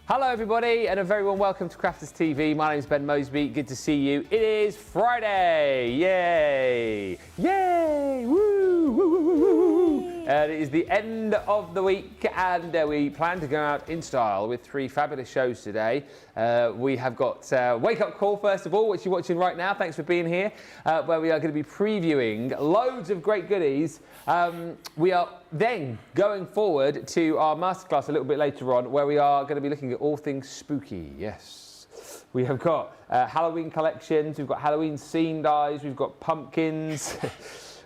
Hello everybody and a very warm welcome to Crafters TV. My name is Ben Moseby. Good to see you. It is Friday. Yay! Yay! Woo! Woo! Woo! Woo! Woo! And it is the end of the week and we plan to go out in style with 3 fabulous shows today. We have got Wake Up Call first of all, which you're watching right now. Thanks for being here. Where we are going to be previewing loads of great goodies. We are then going forward to our masterclass a little bit later on, where we are going to be looking at all things spooky. Yes, we have got Halloween collections, we've got Halloween scene dyes, we've got pumpkins,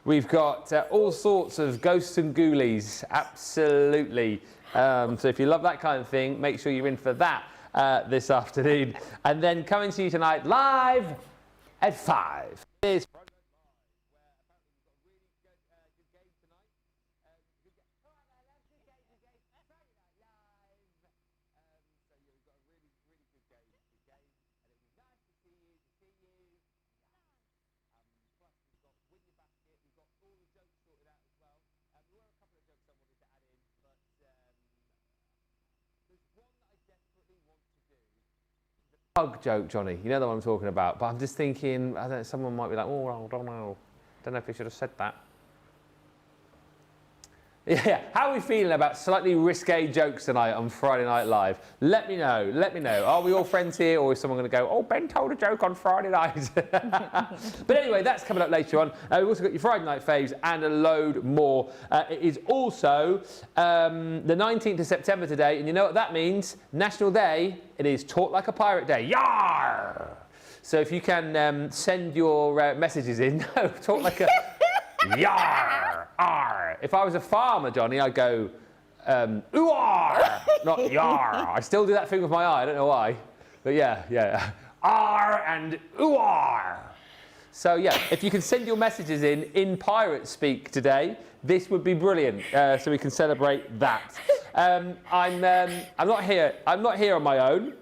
we've got all sorts of ghosts and ghoulies. Absolutely. So if you love that kind of thing, make sure you're in for that this afternoon. And then coming to you tonight live at 5. Here's pug joke, Johnny. You know the one I'm talking about. But I'm just thinking, I don't know, someone might be like, oh, I don't know. Don't know if he should have said that. Yeah, how are we feeling about slightly risque jokes tonight on Friday Night Live? Let me know, let me know. Are we all friends here, or is someone going to go, oh, Ben told a joke on Friday night? But anyway, that's coming up later on. We've also got your Friday Night faves and a load more. It is also the 19th of September today, and you know what that means? National Day. It is Talk Like a Pirate Day. Yar! So if you can send your messages in, talk like a... Yar! Ar! If I was a farmer, Johnny, I'd go, ooh-ar! Not yar. I still do that thing with my eye, I don't know why. But yeah. Ar and ooh-ar! So yeah, if you can send your messages in pirate speak today, this would be brilliant, so we can celebrate that. I'm not here on my own.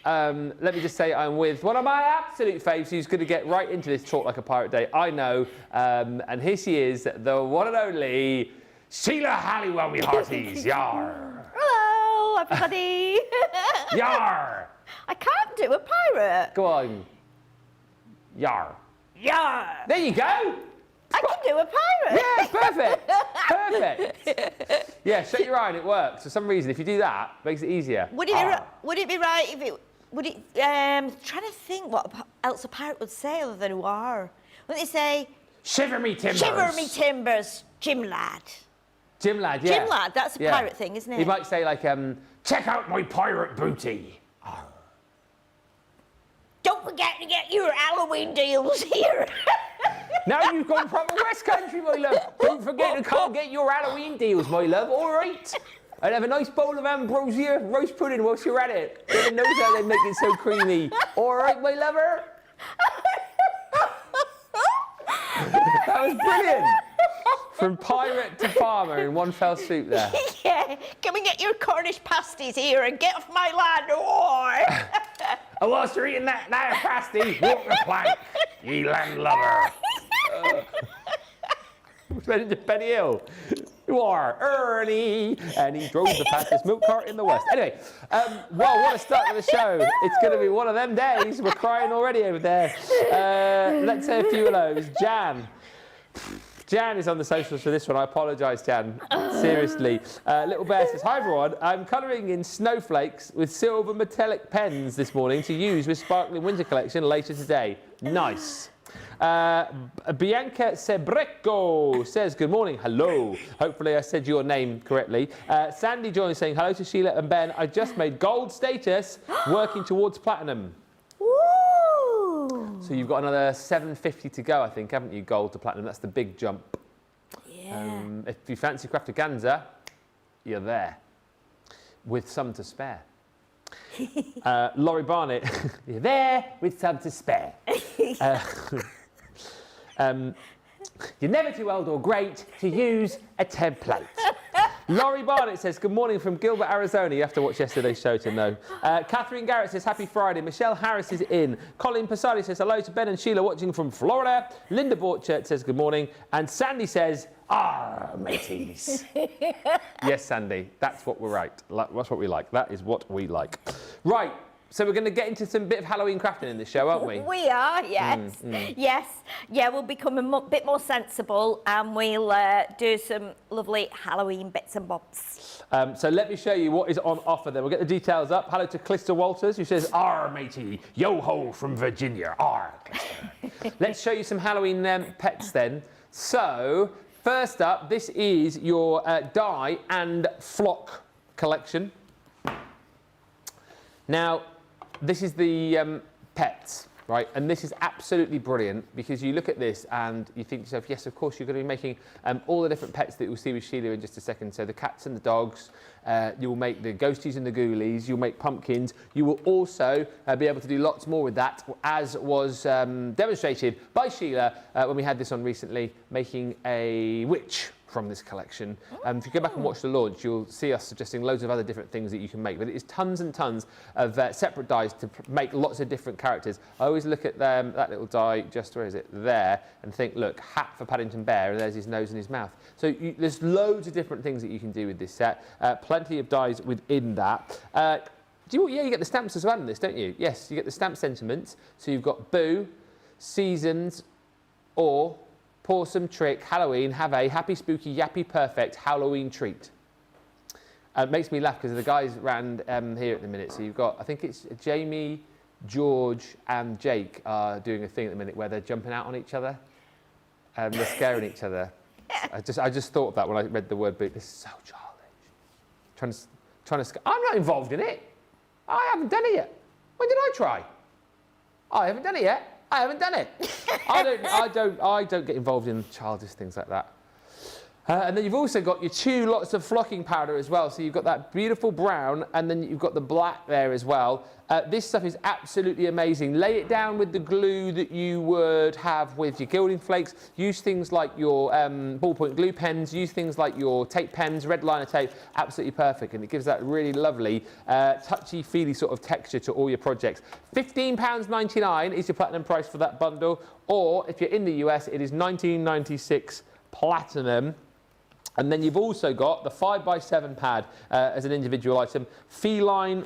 Let me just say I'm with one of my absolute faves who's going to get right into this Talk Like a Pirate Day. I know. And here she is, the one and only Sheila Halliwell, me hearties. Yar. Hello, everybody. Yar. I can't do a pirate. Go on. Yar. Yar. There you go. I can do a pirate. Yeah, perfect. Yeah, shut your eye and it works. For some reason, if you do that, it makes it easier. Would it be right if it... trying to think what else a pirate would say other than war. Wouldn't they say... Shiver me timbers. Shiver me timbers, Jim lad. Jim lad, yeah. Jim lad, that's a pirate thing, isn't it? He might say like, check out my pirate booty. Don't forget to get your Halloween deals here. Now you've gone proper West Country, my love. Don't forget to come get your Halloween deals, my love. All right. And have a nice bowl of ambrosia roast pudding whilst you're at it. Everyone knows how they make it so creamy. All right, my lover. That was brilliant. From pirate to farmer in one fell swoop there. Yeah. Come and get your Cornish pasties here and get off my land. Or... And whilst you're eating that pasty, walk the plank, ye landlubber. Benny Hill. You are Ernie, and he drove the fastest milk cart in the West. Anyway, well, what a start to the show. It's going to be one of them days. We're crying already over there. Let's say a few hellos. Jan is on the socials for this one. I apologise, Jan. Seriously. Little Bear says, hi everyone. I'm colouring in snowflakes with silver metallic pens this morning to use with Sparkling Winter Collection later today. Nice. Bianca Sebreco says, good morning, hello. Hopefully I said your name correctly. Sandy joins saying, hello to Sheila and Ben. I just made gold status, working towards platinum. Ooh. So you've got another 750 to go, I think, haven't you, gold to platinum? That's the big jump. Yeah. If you fancy crafterganza, you're there, with some to spare. Laurie Barnett, you're there with some to spare. You're never too old or great to use a template. Laurie Barnett says, good morning from Gilbert, Arizona. You have to watch yesterday's show to know. Catherine Garrett says, happy Friday. Michelle Harris is in. Colin Passardi says, hello to Ben and Sheila watching from Florida. Linda Borchert says, good morning. And Sandy says, mateys. Yes, Sandy, that's what we're right. That's what we like. That is what we like. Right. So we're going to get into some bit of Halloween crafting in this show, aren't we? We are, yes. Yes. Yeah, we'll become a bit more sensible and we'll do some lovely Halloween bits and bobs. So let me show you what is on offer then. We'll get the details up. Hello to Clister Walters, who says, matey, yo-ho from Virginia. Clister. Let's show you some Halloween pets then. So, first up, this is your dye and flock collection. Now, this is the pets, right? And this is absolutely brilliant because you look at this and you think to yourself, yes, of course, you're going to be making all the different pets that you'll see with Sheila in just a second. So the cats and the dogs, you will make the ghosties and the ghoulies, you'll make pumpkins. You will also be able to do lots more with that, as was demonstrated by Sheila when we had this on recently, making a witch from this collection. If you go back and watch the launch, you'll see us suggesting loads of other different things that you can make, but it is tons and tons of separate dyes to make lots of different characters. I always look at that little die, just where is it, there, and think, look, hat for Paddington Bear, and there's his nose and his mouth. So there's loads of different things that you can do with this set, plenty of dyes within that. You get the stamps as well in this, don't you? Yes, you get the stamp sentiments. So you've got Boo, Seasons, or Pour Some Trick, Halloween, have a happy, spooky, yappy, perfect Halloween treat. It makes me laugh because the guys around here at the minute. So you've got, I think it's Jamie, George and Jake are doing a thing at the minute where they're jumping out on each other. They're scaring each other. I just thought of that when I read the word boot. This is so childish. Trying to I'm not involved in it. I haven't done it yet. When did I try? I haven't done it yet. I haven't done it. I don't get involved in childish things like that. And then you've also got your two lots of flocking powder as well. So you've got that beautiful brown and then you've got the black there as well. This stuff is absolutely amazing. Lay it down with the glue that you would have with your gilding flakes. Use things like your ballpoint glue pens. Use things like your tape pens, red liner tape. Absolutely perfect. And it gives that really lovely, touchy-feely sort of texture to all your projects. £15.99 is your platinum price for that bundle. Or if you're in the US, it is $19.96 platinum. And then you've also got the 5x7 pad as an individual item. Feline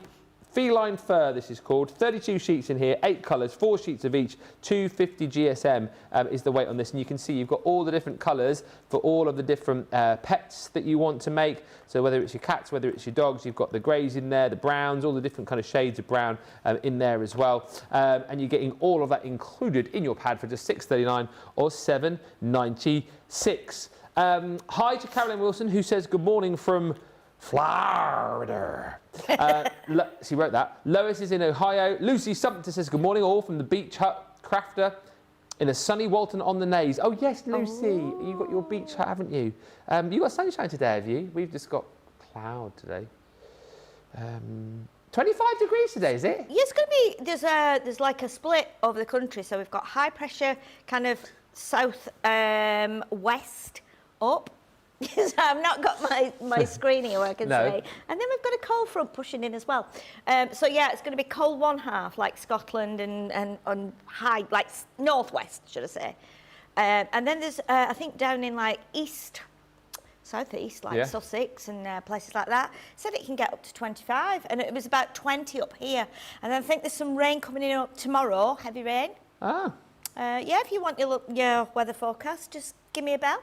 fur, this is called. 32 sheets in here, 8 colours, 4 sheets of each, 250 GSM is the weight on this. And you can see you've got all the different colours for all of the different pets that you want to make. So whether it's your cats, whether it's your dogs, you've got the greys in there, the browns, all the different kind of shades of brown in there as well. And you're getting all of that included in your pad for just $6.39 or $7.96. Hi to Carolyn Wilson, who says good morning from Florida. She wrote that. Lois is in Ohio. Lucy Sumter says good morning all from the Beach Hut Crafter in a sunny Walton on the Naze. Oh yes, Lucy, you've got your beach hut, haven't you? You got sunshine today, have you? We've just got cloud today. 25 degrees today, is it? Yeah, it's going to be, there's like a split over the country. So we've got high pressure kind of south west up. So I've not got my screen here where I can say. And then we've got a cold front pushing in as well. So yeah, it's going to be cold one half, like Scotland and on high, like northwest, should I say. And then there's, I think down in like southeast, like Sussex and places like that, said it can get up to 25. And it was about 20 up here. And then I think there's some rain coming in up tomorrow, heavy rain. Ah. Yeah, if you want your weather forecast, just give me a bell.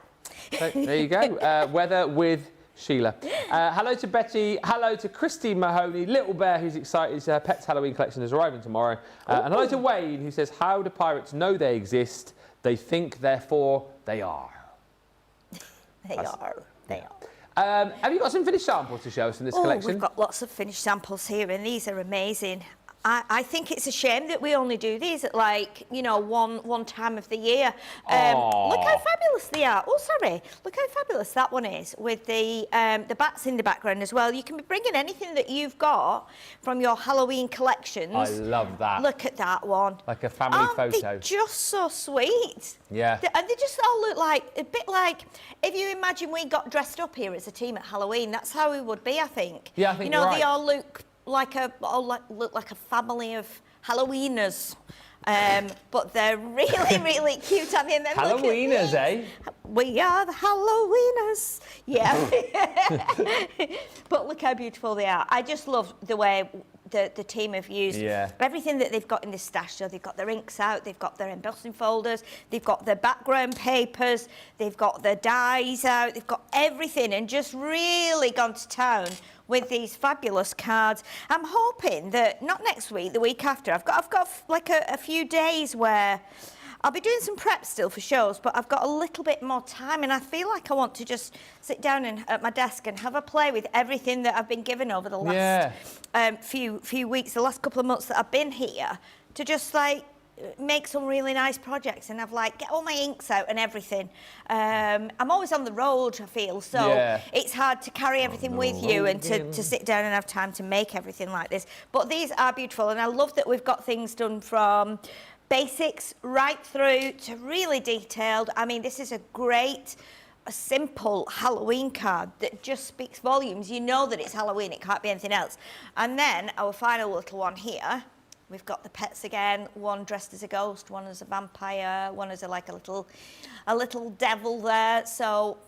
So, there you go. Weather with Sheila. Hello to Betty. Hello to Christy Mahoney. Little Bear, who's excited. His Pets Halloween collection is arriving tomorrow. And hello to Wayne, who says, how do pirates know they exist? They think, therefore, they are. They are. Have you got some finished samples to show us in this collection? We've got lots of finished samples here, and these are amazing. I think it's a shame that we only do these at like, you know, one time of the year. Look how fabulous they are. Oh, sorry. Look how fabulous that one is with the bats in the background as well. You can be bringing anything that you've got from your Halloween collections. I love that. Look at that one. Like a family photo. They're just so sweet. Yeah. And they just all look like, a bit like, if you imagine we got dressed up here as a team at Halloween, that's how we would be, I think. Yeah, I think you know, you're right. they all look like a family of Halloweeners. But they're really, really cute. I mean, Halloweeners, eh? We are the Halloweeners. Yeah. But look how beautiful they are. I just love the way the team have used everything that they've got in this stash. So they've got their inks out, they've got their embossing folders, they've got their background papers, they've got their dies out, they've got everything, and just really gone to town with these fabulous cards. I'm hoping that, not next week, the week after, I've got like a few days where I'll be doing some prep still for shows, but I've got a little bit more time, and I feel like I want to just sit down at my desk and have a play with everything that I've been given over the last few weeks, the last couple of months that I've been here, to just like make some really nice projects and have like get all my inks out and everything. I'm always on the road, I feel, so it's hard to carry everything with you and to sit down and have time to make everything like this. But these are beautiful, and I love that we've got things done from basics right through to really detailed. I mean, this is a simple Halloween card that just speaks volumes. You know that it's Halloween, it can't be anything else. And then our final little one here, we've got the pets again, one dressed as a ghost, one as a vampire, one as a little devil there. So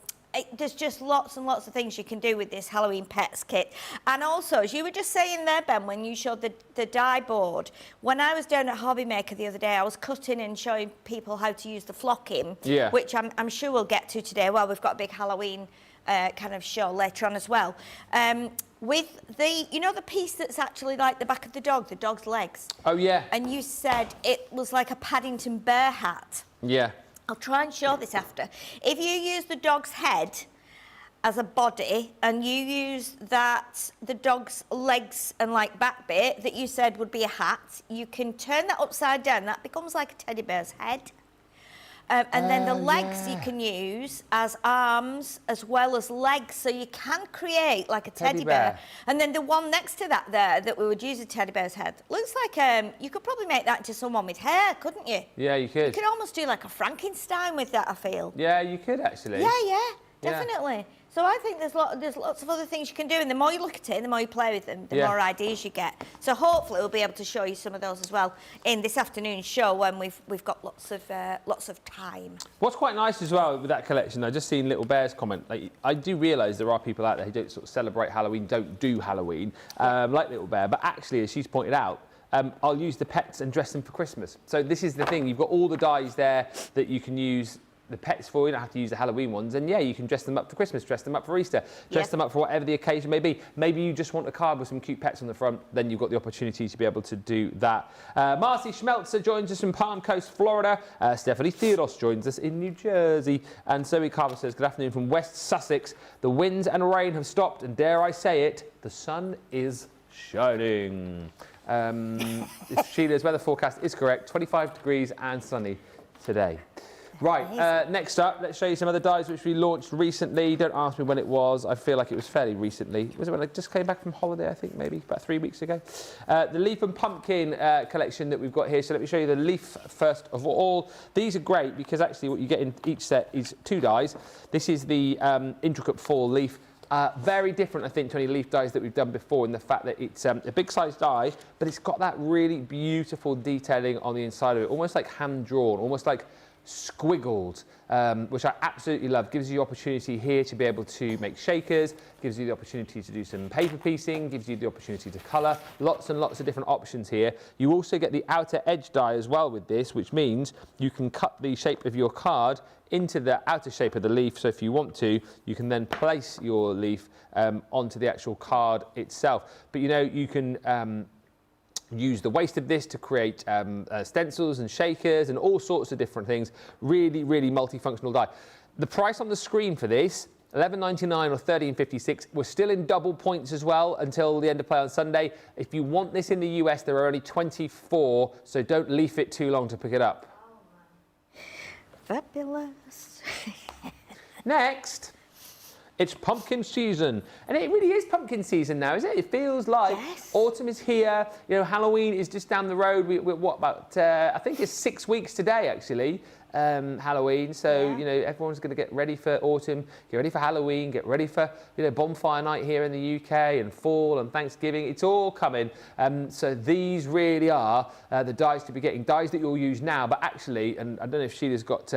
there's just lots and lots of things you can do with this Halloween pets kit. And also, as you were just saying there, Ben, when you showed the die board, when I was down at Hobby Maker the other day, I was cutting and showing people how to use the flocking, which I'm sure we'll get to today. Well, we've got a big Halloween kind of show later on as well. With the piece that's actually like the back of the dog's legs. Oh, yeah. And you said it was like a Paddington Bear hat. Yeah. I'll try and show this after. If you use the dog's head as a body and you use the dog's legs and like back bit that you said would be a hat, you can turn that upside down. That becomes like a teddy bear's head. And then the legs you can use as arms as well as legs, so you can create like a teddy bear. And then the one next to that there that we would use a teddy bear's head looks like you could probably make that into someone with hair, couldn't you? Yeah, you could. You could almost do like a Frankenstein with that, I feel. Yeah, you could actually. Yeah, definitely. So I think there's lots of other things you can do, and the more you look at it and the more you play with them, the more ideas you get. So hopefully we'll be able to show you some of those as well in this afternoon's show when we've got lots of time. What's quite nice as well with that collection, I just seen Little Bear's comment. Like, I do realise there are people out there who don't sort of celebrate Halloween, don't do Halloween, like Little Bear, but actually, as she's pointed out, I'll use the pets and dress them for Christmas. So this is the thing, you've got all the dies there that you can use the pets for. You don't have to use the Halloween ones, and you can dress them up for Christmas, dress them up for Easter, dress them up for whatever the occasion may be. Maybe you just want a card with some cute pets on the front, then you've got the opportunity to be able to do that. Marcy Schmeltzer joins us from Palm Coast, Florida. Stephanie Theodos joins us in New Jersey, and Zoe Carver says, good afternoon from West Sussex. The winds and rain have stopped, and dare I say it, the sun is shining. Sheila's weather forecast is correct, 25 degrees and sunny today. Right, next up, let's show you some other dies which we launched recently. Don't ask me when it was. I feel like it was fairly recently. Was it when I just came back from holiday, I think, maybe, about 3 weeks ago? The Leaf and Pumpkin collection that we've got here. So let me show you the Leaf first of all. These are great because actually what you get in each set is 2 dies. This is the intricate fall leaf. Very different, I think, to any leaf dies that we've done before in the fact that it's a big size die, but it's got that really beautiful detailing on the inside of it, almost like hand-drawn, almost like squiggled, which I absolutely love. Gives you the opportunity here to be able to make shakers, gives you the opportunity to do some paper piecing, gives you the opportunity to colour, lots and lots of different options here. You also get the outer edge die as well with this, which means you can cut the shape of your card into the outer shape of the leaf, so if you want to, you can then place your leaf onto the actual card itself. But you know, you can use the waste of this to create stencils and shakers and all sorts of different things. Really, really multifunctional die. The price on the screen for this 11.99 or 13.56. We're still in double points as well until the end of play on Sunday. If you want this in the US, there are only 24, so don't leave it too long to pick it up. Fabulous. Next, it's pumpkin season. And it really is pumpkin season now, isn't it? It feels like autumn is here. You know, Halloween is just down the road. We're what, about, I think it's 6 weeks today, actually. Halloween, so you know everyone's going to get ready for autumn, get ready for Halloween, get ready for bonfire night here in the UK, and fall and Thanksgiving. It's all coming. So these really are the dies to be getting, dies that you'll use now. But actually, and I don't know if Sheila's got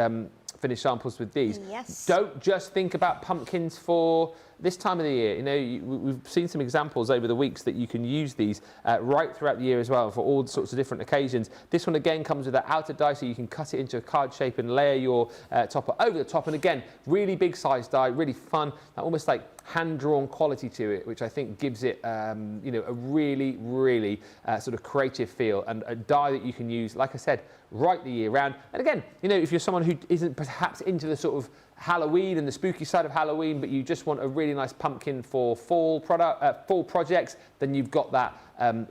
finished samples with these. Yes. Don't just think about pumpkins for this time of the year. You know, we've seen some examples over the weeks that you can use these right throughout the year as well for all sorts of different occasions. This one again comes with that outer die, so you can cut it into a card shape and layer your topper over the top. And again, really big size die, really fun, almost like hand-drawn quality to it, which I think gives it, you know, a really, really sort of creative feel, and a die that you can use, like I said, right the year round. And again, you know, if you're someone who isn't perhaps into the sort of Halloween and the spooky side of Halloween, but you just want a really nice pumpkin for fall projects, then you've got that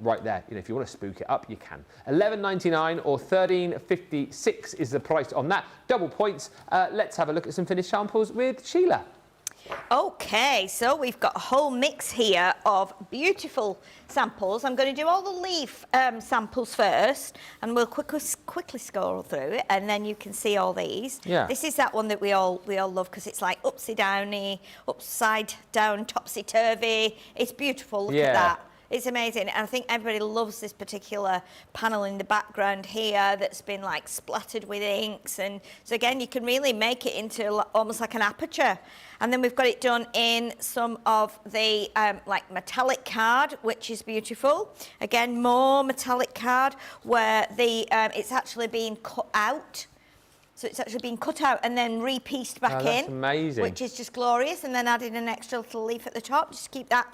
right there. You know, if you want to spook it up, you can. $11.99 or $13.56 is the price on that. Double points. Let's have a look at some finished samples with Sheila. Okay, so we've got a whole mix here of beautiful samples. I'm going to do all the leaf samples first, and we'll quickly scroll through it, and then you can see all these. Yeah. This is that one that we all love, because it's like upside down, topsy-turvy. It's beautiful. Look at that. It's amazing, and I think everybody loves this particular panel in the background here that's been like splattered with inks, and so again you can really make it into almost like an aperture. And then we've got it done in some of the like metallic card, which is beautiful. Again, more metallic card where the it's actually been cut out. So it's actually been cut out and then re-pieced back in. That's amazing. Which is just glorious. And then added an extra little leaf at the top, just to keep that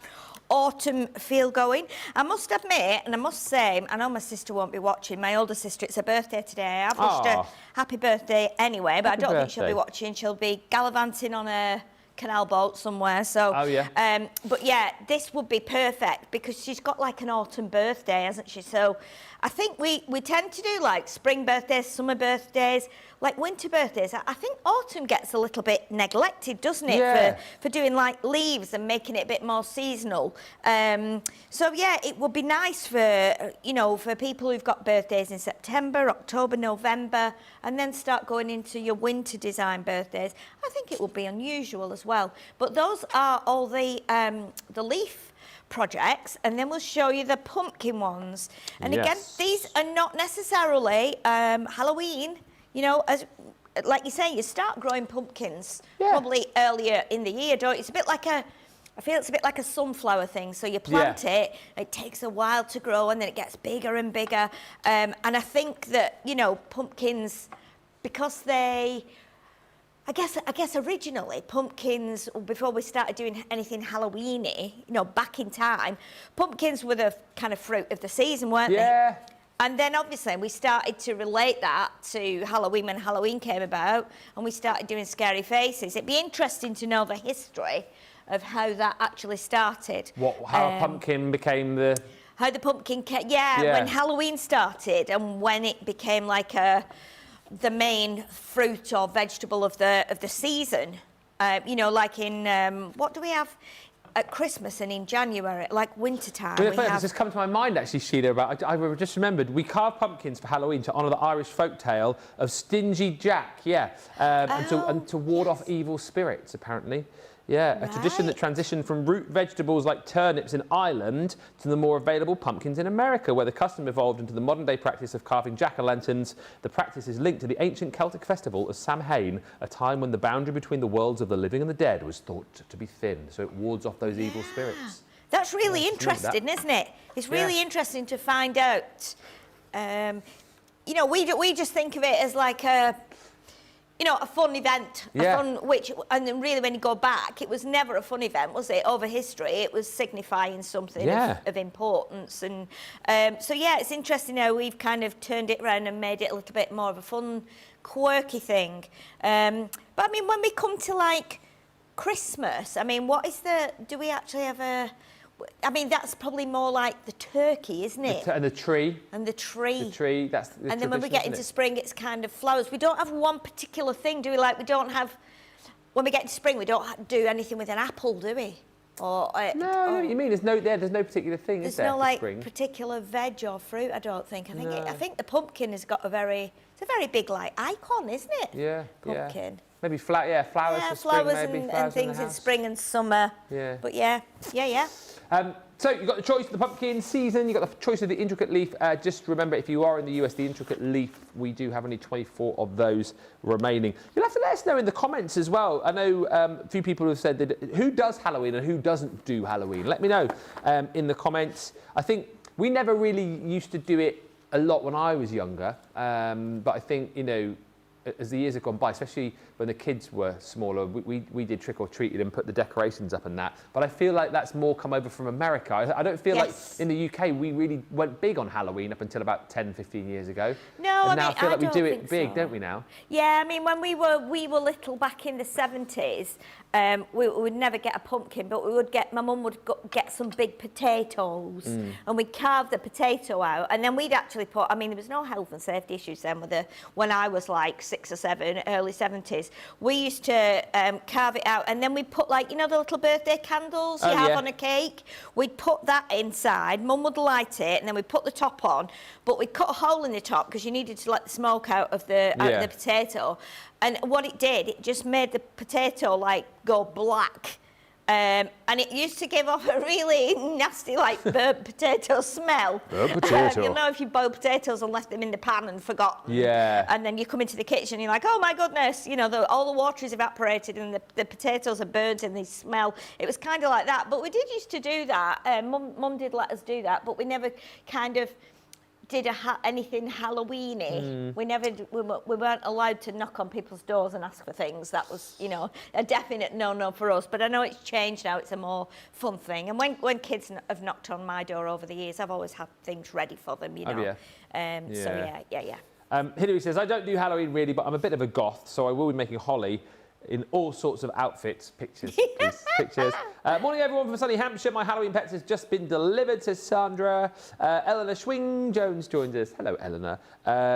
autumn feel going. I must admit, and I must say, I know my sister won't be watching, my older sister, it's her birthday today. I've wished her happy birthday anyway, but I don't think she'll be watching. She'll be gallivanting on a canal boat somewhere, so but yeah, this would be perfect because she's got like an autumn birthday, hasn't she? So I think we tend to do like spring birthdays, summer birthdays, like winter birthdays. I think autumn gets a little bit neglected, doesn't it, for doing like leaves and making it a bit more seasonal. So yeah, it would be nice for, you know, for people who've got birthdays in September, October, November, and then start going into your winter design birthdays. I think it would be unusual as well. But those are all the leaf projects, and then we'll show you the pumpkin ones. And again, these are not necessarily Halloween. You know, as like you say, you start growing pumpkins probably earlier in the year, don't you? It's a bit like I feel it's a bit like a sunflower thing. So you plant it takes a while to grow, and then it gets bigger and bigger. And I think that, you know, pumpkins, because they, I guess originally pumpkins, before we started doing anything Halloween-y, you know, back in time, pumpkins were the kind of fruit of the season, weren't they? And then obviously we started to relate that to Halloween when Halloween came about, and we started doing scary faces. It'd be interesting to know the history of how that actually started. How a pumpkin became the... How the pumpkin came, when Halloween started and when it became like the main fruit or vegetable of the season. You know, like in, what do we have at Christmas and in January, like winter time? It's just come to my mind actually, Sheila, about, I just remembered, we carve pumpkins for Halloween to honour the Irish folktale of Stingy Jack, and to ward off evil spirits, apparently. A tradition that transitioned from root vegetables like turnips in Ireland to the more available pumpkins in America, where the custom evolved into the modern-day practice of carving jack-o'-lanterns. The practice is linked to the ancient Celtic festival of Samhain, a time when the boundary between the worlds of the living and the dead was thought to be thin, so it wards off those evil spirits. That's really interesting, isn't it? It's really interesting to find out. You know, we just think of it as like a fun event, and then really when you go back, it was never a fun event, was it? Over history, it was signifying something of importance. And so, it's interesting how we've kind of turned it around and made it a little bit more of a fun, quirky thing. But I mean, when we come to like Christmas, I mean, do we actually have I mean, that's probably more like the turkey, isn't it? And the tree. And the tree. The tree, that's the And then when we get into spring, it's kind of flowers. We don't have one particular thing, do we? Like, we don't have, when we get into spring, we don't do anything with an apple, do we? Or no, I know what you mean. There's no particular thing, is there? There's no like spring? particular veg or fruit. I don't think. I No. think the pumpkin has got it's a very big like icon, isn't it? Yeah, pumpkin. Yeah. Maybe flowers for flowers spring, maybe. and Flowers things in, in spring and summer. Yeah. But yeah. So you've got the choice of the pumpkin season, you've got the choice of the intricate leaf. Just remember, if you are in the US, the intricate leaf, we do have only 24 of those remaining. You'll have to let us know in the comments as well. I know a few people have said that who does Halloween and who doesn't do Halloween. Let me know in the comments. I think we never really used to do it a lot when I was younger, but I think, you know, as the years have gone by, especially when the kids were smaller, we did trick or treating and put the decorations up and that. But I feel like that's more come over from America. I don't feel like in the UK we really went big on Halloween up until about 10, 15 years ago. No, and now I mean, I feel like we do don't it big, so. don't we now? Yeah, I mean, when we were little back in the 70s, we would never get a pumpkin, but we would my mum would get some big potatoes and we'd carve the potato out, and then we'd actually put, I mean, there was no health and safety issues then when I was like 6 or 7, early 70s. We used to carve it out, and then we'd put, like, you know, the little birthday candles you have on a cake? We'd put that inside, Mum would light it, and then we'd put the top on, but we'd cut a hole in the top because you needed to let the smoke out of the potato. And what it did, it just made the potato like go black. And it used to give off a really nasty, like, burnt potato smell. Burnt potato. You know, if you boil potatoes and left them in the pan and forgot. Yeah. And then you come into the kitchen and you're like, oh my goodness, you know, all the water is evaporated and the potatoes are burnt and they smell. It was kind of like that. But we did used to do that. Mum did let us do that, but we never kind of did anything Halloween-y. We weren't allowed to knock on people's doors and ask for things. That was, you know, a definite no-no for us. But I know it's changed now. It's a more fun thing. And when kids have knocked on my door over the years, I've always had things ready for them, you know. So yeah. Hilary says, I don't do Halloween really, but I'm a bit of a goth, so I will be making holly in all sorts of outfits. Pictures, please. Pictures. Morning, everyone from sunny Hampshire. My Halloween pets has just been delivered, says Sandra. Eleanor Schwing-Jones joins us. Hello, Eleanor.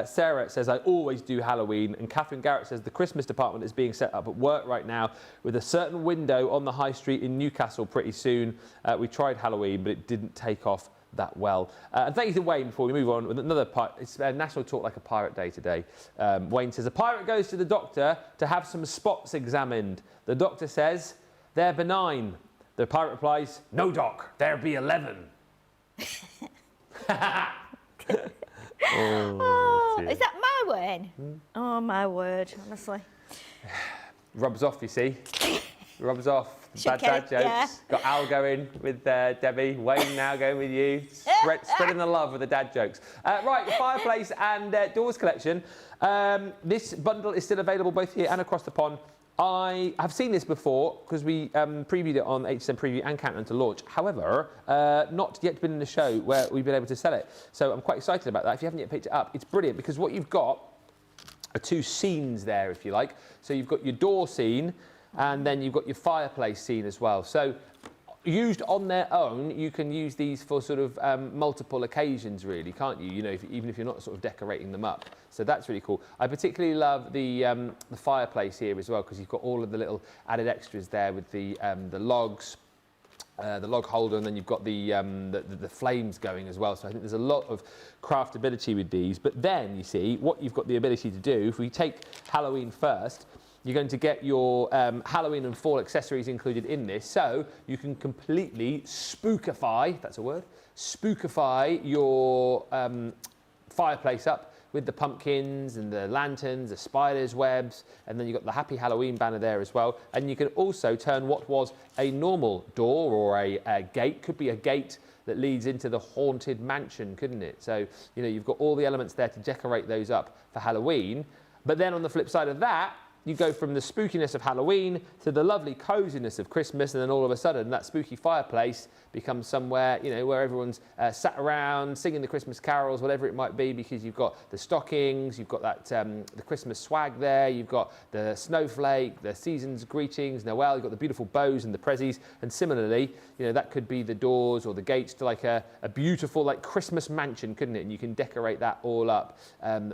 Sarah says, I always do Halloween. And Catherine Garrett says, the Christmas department is being set up at work right now with a certain window on the high street in Newcastle pretty soon. We tried Halloween, but it didn't take off that well. And thank you to Wayne before we move on with another part. It's National Talk Like a Pirate Day today. Wayne says, a pirate goes to the doctor to have some spots examined. The doctor says, they're benign. The pirate replies, no, doc, there be 11. Is that my Wayne? Oh, my word, honestly. Rubs off, you see. Rubs off. Bad dad jokes. Yeah. Got Al going with Debbie. Wayne now going with you. Spreading the love with the dad jokes. Right, the fireplace and doors collection. This bundle is still available both here and across the pond. I have seen this before because we previewed it on HSM Preview and Countdown to Launch. However, not yet been in the show where we've been able to sell it. So I'm quite excited about that. If you haven't yet picked it up, it's brilliant because what you've got are two scenes there, if you like. So you've got your door scene, and then you've got your fireplace scene as well. So used on their own, you can use these for sort of multiple occasions, really, can't you? You know, even if you're not sort of decorating them up. So that's really cool. I particularly love the fireplace here as well, because you've got all of the little added extras there with the logs, the log holder, and then you've got the flames going as well. So I think there's a lot of craftability with these. But then, you see, what you've got the ability to do, if we take Halloween first, you're going to get your Halloween and fall accessories included in this, so you can completely spookify, if that's a word, spookify your fireplace up with the pumpkins and the lanterns, the spiders' webs, and then you've got the Happy Halloween banner there as well. And you can also turn what was a normal door or a gate, could be a gate that leads into the haunted mansion, couldn't it? So, you know, you've got all the elements there to decorate those up for Halloween. But then on the flip side of that, you go from the spookiness of Halloween to the lovely coziness of Christmas, and then all of a sudden that spooky fireplace becomes somewhere, you know, where everyone's sat around singing the Christmas carols, whatever it might be, because you've got the stockings, you've got that the Christmas swag there, you've got the snowflake, the season's greetings, Noel, you've got the beautiful bows and the prezzies, and similarly, you know, that could be the doors or the gates to like a beautiful like Christmas mansion, couldn't it? And you can decorate that all up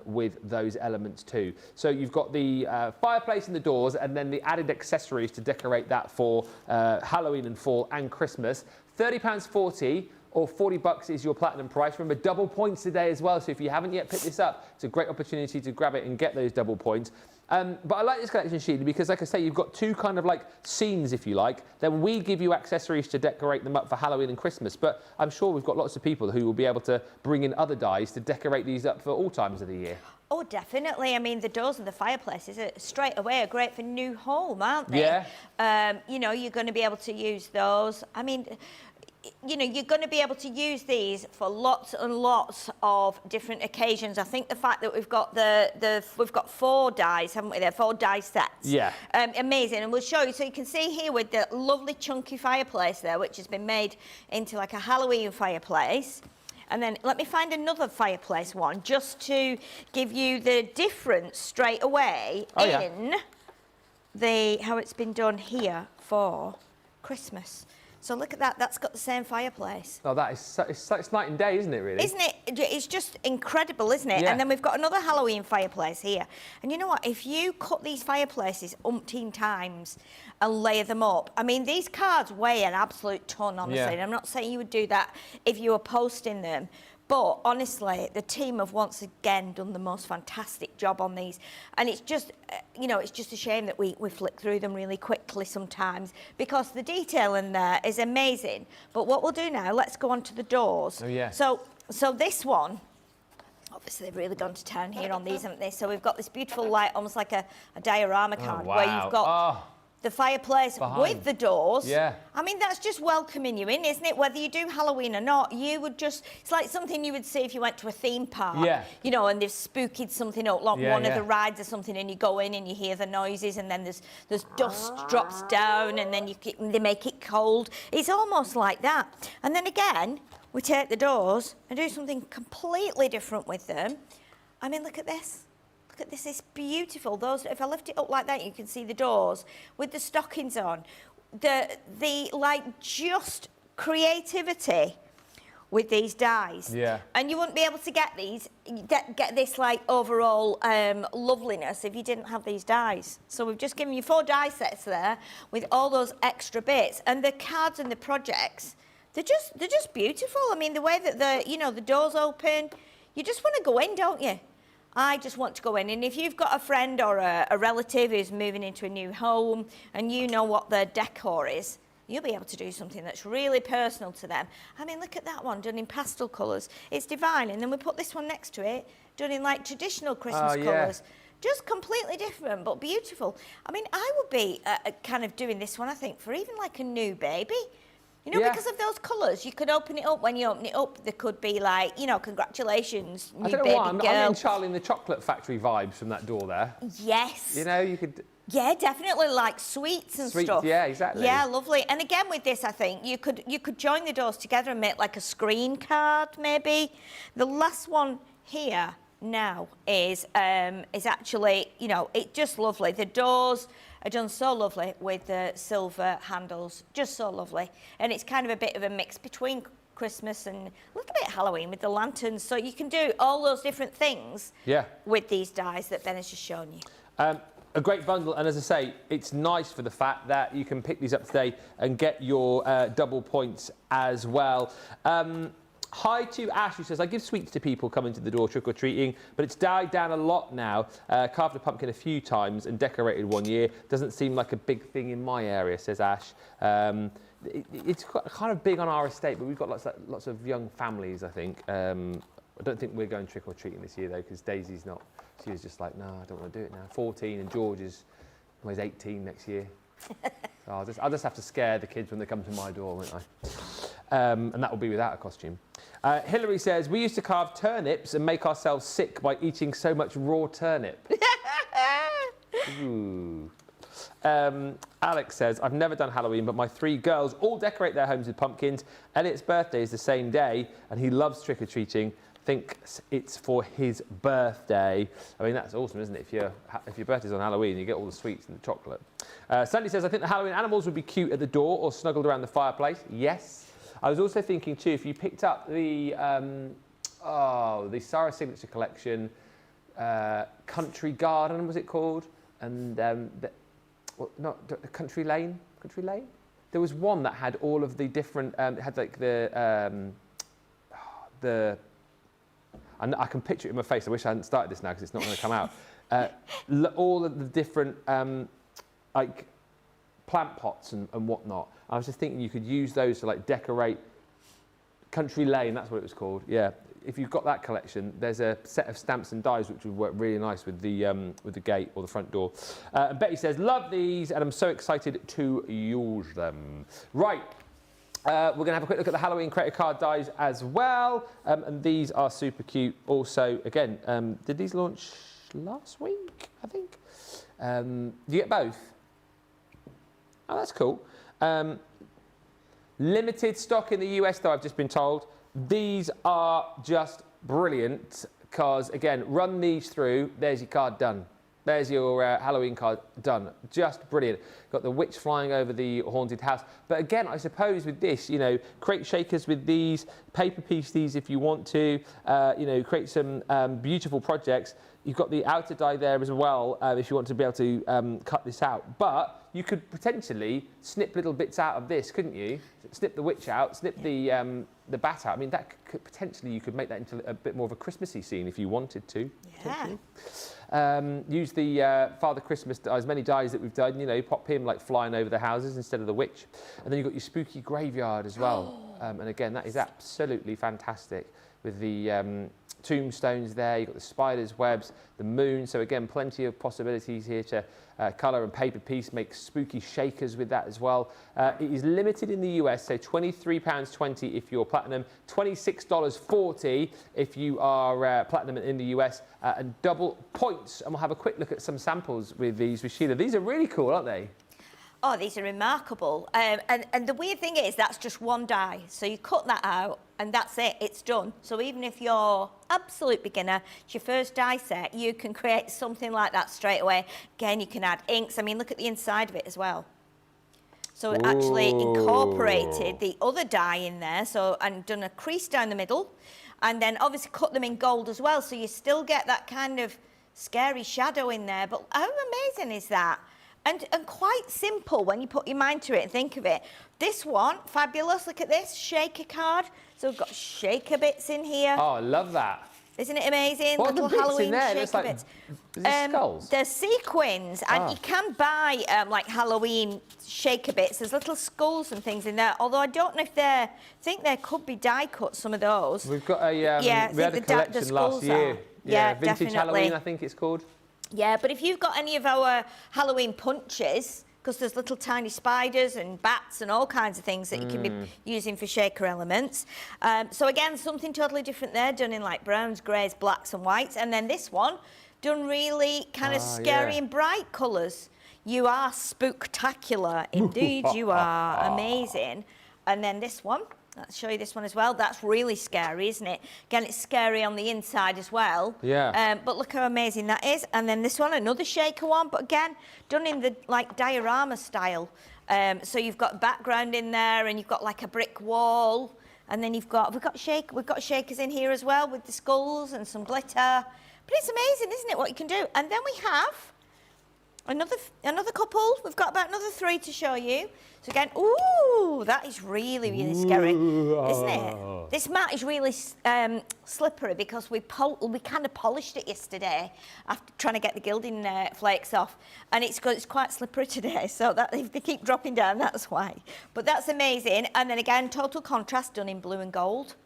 with those elements too. So you've got the fireplace and the doors, and then the added accessories to decorate that for Halloween and fall and Christmas. £30.40 or $40 is your platinum price. Remember, double points today as well. So if you haven't yet picked this up, it's a great opportunity to grab it and get those double points. But I like this collection, Sheila, because like I say, you've got two kind of like scenes, if you like. Then we give you accessories to decorate them up for Halloween and Christmas. But I'm sure we've got lots of people who will be able to bring in other dyes to decorate these up for all times of the year. Oh, definitely. I mean, the doors and the fireplaces straight away are great for new home, aren't they? Yeah. You know, you're going to be able to use those. I mean, you know, you're going to be able to use these for lots and lots of different occasions. I think the fact that we've got we've got 4 dies, haven't we? There 4 die sets. Yeah. Amazing, and we'll show you. So you can see here with the lovely chunky fireplace there, which has been made into like a Halloween fireplace. And then let me find another fireplace one just to give you the difference straight away in how it's been done here for Christmas. So look at that, that's got the same fireplace. Oh, that is it's night and day, isn't it, really? Isn't it? It's just incredible, isn't it? Yeah. And then we've got another Halloween fireplace here. And you know what? If you cut these fireplaces umpteen times and layer them up, I mean, these cards weigh an absolute ton, honestly. Yeah. And I'm not saying you would do that if you were posting them. But honestly, the team have once again done the most fantastic job on these. And it's just, you know, it's just a shame that we flick through them really quickly sometimes because the detail in there is amazing. But what we'll do now, let's go on to the doors. Oh, yeah. So this one, obviously they've really gone to town here on these, haven't they? So we've got this beautiful, like, almost like a diorama card where you've got the fireplace with the doors. Yeah. I mean, that's just welcoming you in, isn't it? Whether you do Halloween or not, you would just, it's like something you would see if you went to a theme park. Yeah. You know, and they've spooked something up, like one of the rides or something, and you go in and you hear the noises, and then there's dust drops down, and then they make it cold. It's almost like that. And then again, we take the doors and do something completely different with them. I mean, look at this. Look at this, it's beautiful. Those, if I lift it up like that, you can see the doors with the stockings on. The like just creativity with these dies. Yeah. And you wouldn't be able to get these, get this like overall loveliness if you didn't have these dies. So we've just given you 4 die sets there with all those extra bits, and the cards and the projects. They're just beautiful. I mean, the way that the doors open, you just want to go in, don't you? I just want to go in. And if you've got a friend or a relative who's moving into a new home and you know what their decor is, you'll be able to do something that's really personal to them. I mean, look at that one done in pastel colours. It's divine. And then we put this one next to it, done in like traditional Christmas colours. Just completely different, but beautiful. I mean, I would be kind of doing this one, I think, for even like a new baby. You know, because of those colours, you could open it up. When you open it up, there could be like, you know, congratulations, new baby girl. I'm in Charlie and the Chocolate Factory vibes from that door there. Yes. You know, you could... Yeah, definitely, like sweets and stuff. Yeah, exactly. Yeah, lovely. And again with this, I think, you could join the doors together and make like a screen card, maybe. The last one here now is actually, you know, it's just lovely. The doors are done so lovely with the silver handles, just so lovely. And it's kind of a bit of a mix between Christmas and a little bit Halloween with the lanterns. So you can do all those different things with these dies that Ben has just shown you. A great bundle, and as I say, it's nice for the fact that you can pick these up today and get your double points as well. Hi to Ash, who says, I give sweets to people coming to the door trick-or-treating, but it's died down a lot now. Carved a pumpkin a few times and decorated one year. Doesn't seem like a big thing in my area, says Ash. It's kind of big on our estate, but we've got lots of young families, I think. I don't think we're going trick-or-treating this year, though, because Daisy's not. She was just like, no, I don't want to do it now. 14, and George is 18 next year. So I'll just have to scare the kids when they come to my door, won't I? And that will be without a costume. Hillary says, we used to carve turnips and make ourselves sick by eating so much raw turnip. Ooh. Alex says, I've never done Halloween, but my 3 girls all decorate their homes with pumpkins. Elliot's birthday is the same day, and he loves trick-or-treating. Thinks it's for his birthday. I mean, that's awesome, isn't it? If your birthday's on Halloween, you get all the sweets and the chocolate. Sandy says, I think the Halloween animals would be cute at the door or snuggled around the fireplace. Yes. I was also thinking, too, if you picked up the Sarah Signature Collection, Country Garden, was it called? And Country Lane? Country Lane? There was one that had all of the different, it had like I can picture it in my face. I wish I hadn't started this now because it's not going to come out. All of the different like plant pots and whatnot. I was just thinking you could use those to like decorate Country Lane. That's what it was called. Yeah. If you've got that collection, there's a set of stamps and dies which would work really nice with the gate or the front door. And Betty says, love these, and I'm so excited to use them. Right. We're going to have a quick look at the Halloween creator card dies as well. And these are super cute. Also, again, did these launch last week, I think? Do you get both? Oh, that's cool. Limited stock in the US, though, I've just been told. These are just brilliant because, again, run these through. There's your card done. There's your Halloween card done. Just brilliant. Got the witch flying over the haunted house. But again, I suppose with this, you know, create shakers with these, paper piece these if you want to, you know, create some beautiful projects. You've got the outer die there as well if you want to be able to cut this out. But you could potentially snip little bits out of this, couldn't you? Snip the witch out, snip the bat out. I mean, that could potentially, you could make that into a bit more of a Christmassy scene if you wanted to. Yeah. Use the Father Christmas, as many dies that we've done, you know, pop him like flying over the houses instead of the witch. And then you've got your spooky graveyard as well. And again, that is absolutely fantastic with the tombstones there. You've got the spider's webs, the moon. So again, plenty of possibilities here to colour and paper piece, make spooky shakers with that as well. It is limited in the US, so £23.20 if you're platinum, $26.40 if you are platinum in the US, and double points. And we'll have a quick look at some samples with these with Sheila. These are really cool, aren't they? Oh, these are remarkable. And the weird thing is that's just one die. So you cut that out and that's it, it's done. So even if you're absolute beginner, it's your first die set, you can create something like that straight away. Again, you can add inks. I mean, look at the inside of it as well. So it actually incorporated the other die in there, so and done a crease down the middle, and then obviously cut them in gold as well, so you still get that kind of scary shadow in there. But how amazing is that? And quite simple when you put your mind to it and think of it. This one, fabulous. Look at this, shaker card. So we've got shaker bits in here. Oh, I love that. Isn't it amazing? What little are the bits Halloween in there? shaker bits. Is it skulls? There's sequins, and you can buy like Halloween shaker bits. There's little skulls and things in there. Although I don't know if I think there could be die cut, some of those. We've got a we had a collection last year. Yeah, vintage definitely. Halloween, I think it's called. Yeah, but if you've got any of our Halloween punches, because there's little tiny spiders and bats and all kinds of things that you can be using for shaker elements. So again, something totally different there, done in like browns, greys, blacks and whites. And then this one, done really kind of scary and bright colours. You are spooktacular, indeed you are, amazing. And then this one, let's show you this one as well. That's really scary, isn't it? Again, it's scary on the inside as well. Yeah. But look how amazing that is. And then this one, another shaker one, but again, done in the like diorama style. So you've got background in there, and you've got like a brick wall, and then we've got shakers in here as well with the skulls and some glitter. But it's amazing, isn't it? What you can do. And then we have another couple. We've got about another 3 to show you. So again, ooh, that is really, really scary, isn't it? This mat is really slippery because we kind of polished it yesterday after trying to get the gilding flakes off, and it's quite slippery today. So that if they keep dropping down, that's why. But that's amazing. And then again, total contrast done in blue and gold.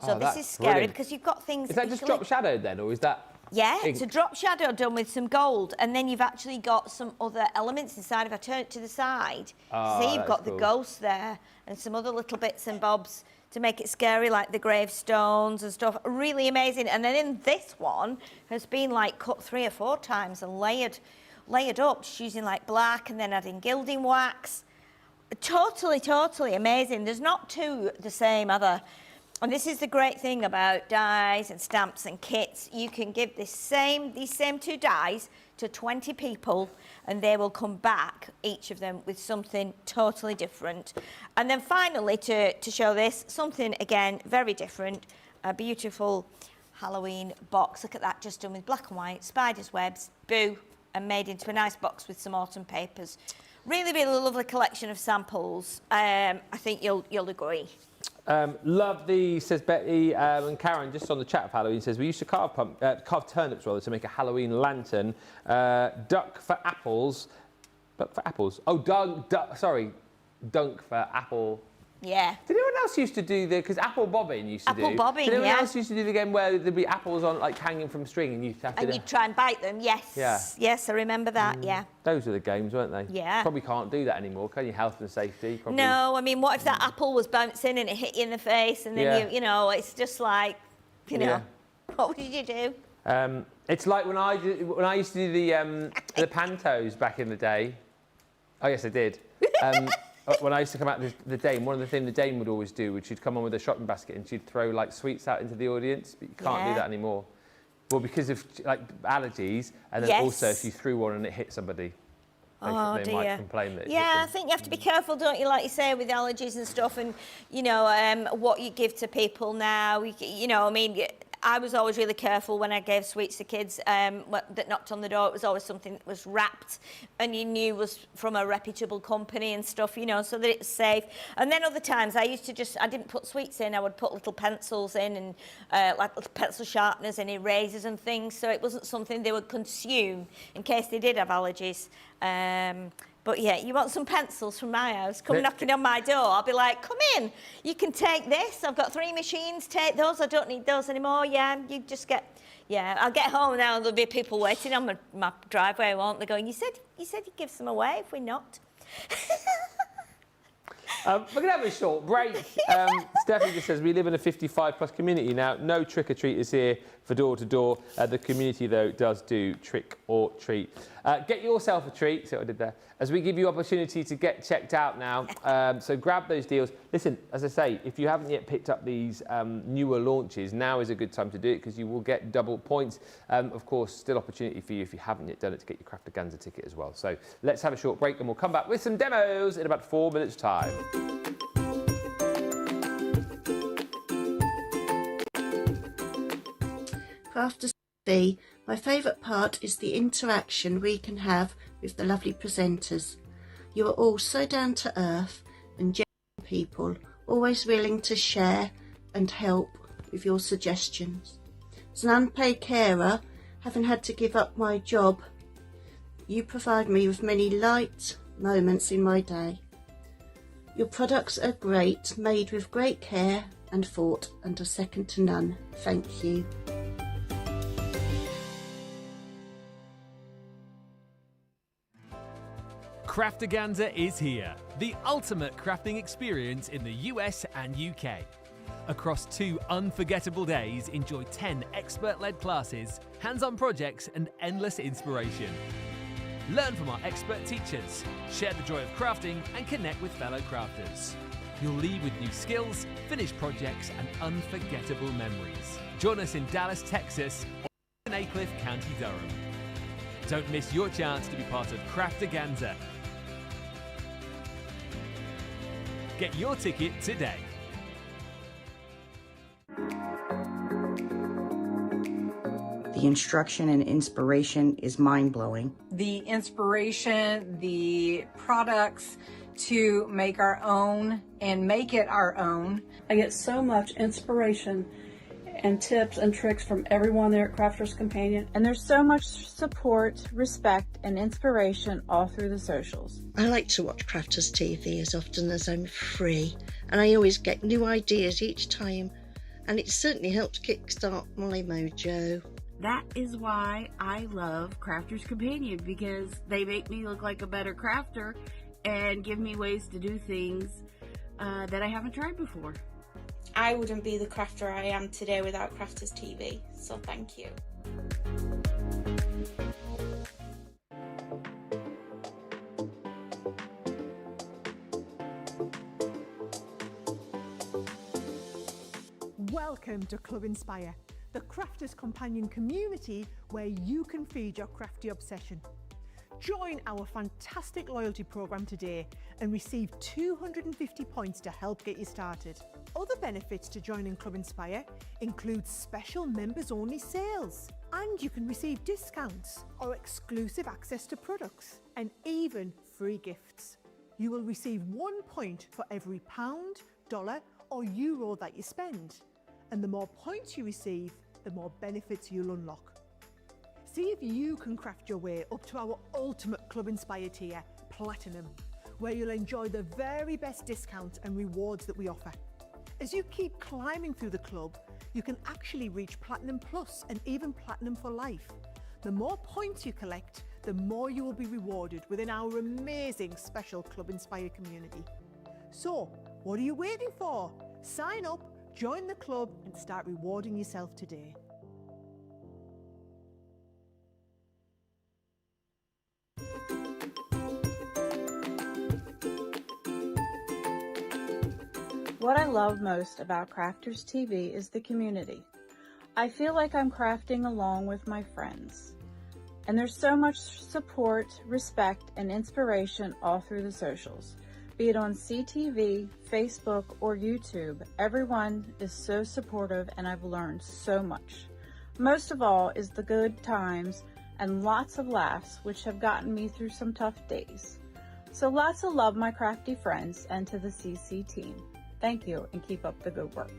So this is scary brilliant. Because you've got things. Is that just drop shadowed then, or is that? Yeah, it's a drop shadow done with some gold, and then you've actually got some other elements inside. If I turn it to the side, see you've got the ghost there and some other little bits and bobs to make it scary, like the gravestones and stuff. Really amazing. And then in this one has been like cut 3 or 4 times and layered layered up, just using like black and then adding gilding wax. Totally amazing. There's not two the same, are there? And this is the great thing about dies and stamps and kits. You can give these same 2 dies to 20 people and they will come back, each of them, with something totally different. And then finally, to show this, something, again, very different, a beautiful Halloween box. Look at that, just done with black and white, spider's webs, boo, and made into a nice box with some autumn papers. Really lovely collection of samples. I think you'll agree. Love the, says Betty, and Karen, just on the chat of Halloween, says, we used to carve turnips, rather, to make a Halloween lantern. Duck for apples. Oh, dunk for apple. Yeah. Did anyone else used to do because apple bobbing used to do? Apple bobbing, Did anyone yeah. else used to do the game where there'd be apples on, like, hanging from string and you'd have to... And you'd try and bite them, yes. Yeah. Yes, I remember that, yeah. Those were the games, weren't they? Yeah. Probably can't do that anymore, can you? Health and safety, probably. No, I mean, what if that apple was bouncing and it hit you in the face and then you know, it's just like, you know, what would you do? It's like when I used to do the pantos back in the day. Oh, yes, I did. When I used to come out the Dame, one of the things the Dame would always do, she'd come on with a shopping basket and she'd throw like sweets out into the audience, but you can't do that anymore. Well, because of like allergies, and then also if you threw one and it hit somebody, they might complain that it hit them. I think you have to be careful, don't you, like you say, with allergies and stuff, and you know what you give to people now. You know, I mean, I was always really careful when I gave sweets to kids that knocked on the door. It was always something that was wrapped and you knew was from a reputable company and stuff, you know, so that it's safe. And then other times I didn't put sweets in, I would put little pencils in and like little pencil sharpeners and erasers and things, so it wasn't something they would consume in case they did have allergies. But yeah, you want some pencils from my house, come knocking on my door, I'll be like, come in, you can take this, I've got 3 machines, take those, I don't need those anymore, yeah, you just get, I'll get home now and there'll be people waiting on my driveway, won't they, going, you said you'd give some away if we knocked. We're going to have a short break. Stephanie just says, we live in a 55-plus community now. No trick-or-treaters here for door-to-door. The community, though, does do trick-or-treat. Get yourself a treat, see what I did there, as we give you opportunity to get checked out now. So grab those deals. Listen, as I say, if you haven't yet picked up these newer launches, now is a good time to do it because you will get double points. Of course, still opportunity for you if you haven't yet done it to get your Crafterganza ticket as well. So let's have a short break and we'll come back with some demos in about 4 minutes' time. Crafters B, my favourite part is the interaction we can have with the lovely presenters. You are all so down to earth and genuine people, always willing to share and help with your suggestions. As an unpaid carer, having had to give up my job, you provide me with many light moments in my day. Your products are great, made with great care and thought, and are second to none. Thank you. Crafterganza is here, the ultimate crafting experience in the US and UK. Across 2 unforgettable days, enjoy 10 expert-led classes, hands-on projects and endless inspiration. Learn from our expert teachers, share the joy of crafting and connect with fellow crafters. You'll leave with new skills, finished projects and unforgettable memories. Join us in Dallas, Texas or in Aycliffe, County Durham. Don't miss your chance to be part of Crafterganza. Get your ticket today. The instruction and inspiration is mind-blowing. The inspiration, the products to make our own and make it our own. I get so much inspiration and tips and tricks from everyone there at Crafters Companion. And there's so much support, respect, and inspiration all through the socials. I like to watch Crafters TV as often as I'm free, and I always get new ideas each time, and it certainly helps kickstart my mojo. That is why I love Crafters Companion, because they make me look like a better crafter and give me ways to do things that I haven't tried before. I wouldn't be the crafter I am today without Crafters TV, so thank you. Welcome to Club Inspire, the Crafters Companion community where you can feed your crafty obsession. Join our fantastic loyalty program today and receive 250 points to help get you started. Other benefits to joining Club Inspire include special members-only sales, and you can receive discounts or exclusive access to products, and even free gifts. You will receive 1 point for every pound, dollar or euro that you spend. And the more points you receive, the more benefits you'll unlock. See if you can craft your way up to our ultimate Club Inspire tier, Platinum, where you'll enjoy the very best discounts and rewards that we offer. As you keep climbing through the club, you can actually reach Platinum Plus and even Platinum for life. The more points you collect, the more you will be rewarded within our amazing special Club Inspire community. So, what are you waiting for? Sign up, join the club and start rewarding yourself today. What I love most about Crafters TV is the community. I feel like I'm crafting along with my friends. And there's so much support, respect, and inspiration all through the socials. Be it on CTV, Facebook, or YouTube, everyone is so supportive and I've learned so much. Most of all is the good times and lots of laughs, which have gotten me through some tough days. So lots of love, my crafty friends, and to the CC team. Thank you and keep up the good work.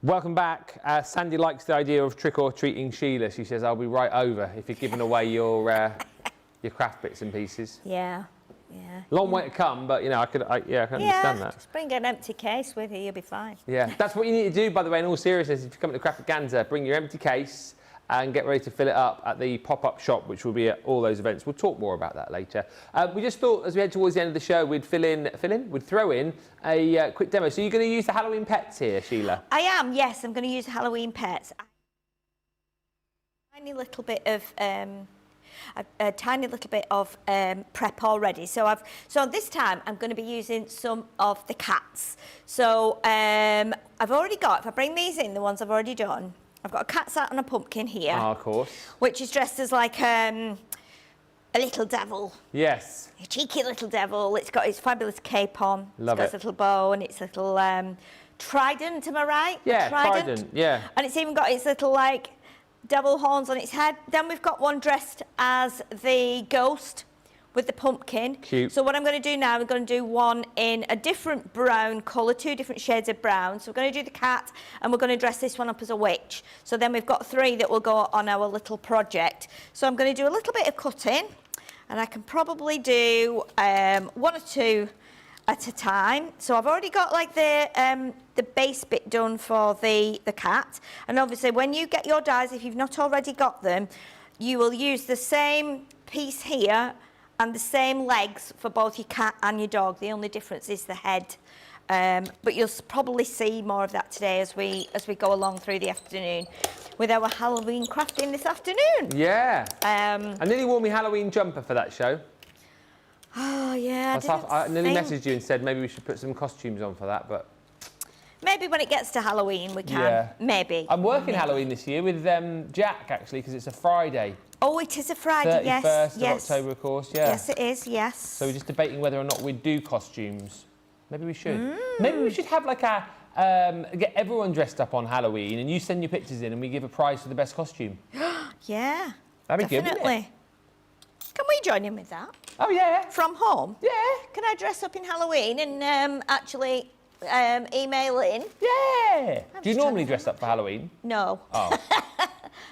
Welcome back. Sandy likes the idea of trick-or-treating Sheila. She says, I'll be right over if you're giving away your craft bits and pieces. Yeah. Long way to come, but, you know, I can understand that. Just bring an empty case with you, you'll be fine. Yeah, that's what you need to do, by the way, in all seriousness. If you come to Crafterganza, bring your empty case and get ready to fill it up at the pop-up shop, which will be at all those events. We'll talk more about that later. We just thought, as we head towards the end of the show, we'd throw in a quick demo. So you're going to use the Halloween pets here, Sheila? I am, yes. I'm going to use Halloween pets. A tiny little bit of prep already. So this time I'm going to be using some of the cats. So I've already got, if I bring these in, the ones I've already done, I've got a cat sat on a pumpkin here. Oh, of course. Which is dressed as like a little devil. Yes. A cheeky little devil. It's got its fabulous cape on. Love it's got it. its little bow and its little trident, am I right? Yeah, trident, yeah. And it's even got its little like devil horns on its head. Then we've got one dressed as the ghost with the pumpkin. Cute. So what I'm going to do now, we're going to do one in a different brown colour, 2 different shades of brown. So we're going to do the cat and we're going to dress this one up as a witch. So then we've got 3 that will go on our little project. So I'm going to do a little bit of cutting and I can probably do 1 or 2 at a time. So I've already got like the base bit done for the cat. And obviously when you get your dies, if you've not already got them, you will use the same piece here and the same legs for both your cat and your dog. The only difference is the head. But you'll probably see more of that today as we go along through the afternoon with our Halloween crafting this afternoon. Yeah. I nearly wore my Halloween jumper for that show. Oh, yeah. I nearly messaged you and said maybe we should put some costumes on for that, but... Maybe when it gets to Halloween we can. Yeah. Maybe. I'm working Halloween this year with Jack, actually, because it's a Friday. Oh, it is a Friday, yes. 31st of October, of course, yeah. Yes, it is, yes. So we're just debating whether or not we'd do costumes. Maybe we should. Maybe we should have like get everyone dressed up on Halloween and you send your pictures in and we give a prize for the best costume. Yeah. That'd be definitely. good, wouldn't it? Can we join in with that? Oh, yeah. From home? Yeah. Can I dress up in Halloween and actually email in? Yeah. Do you normally dress up for Halloween? No. Oh.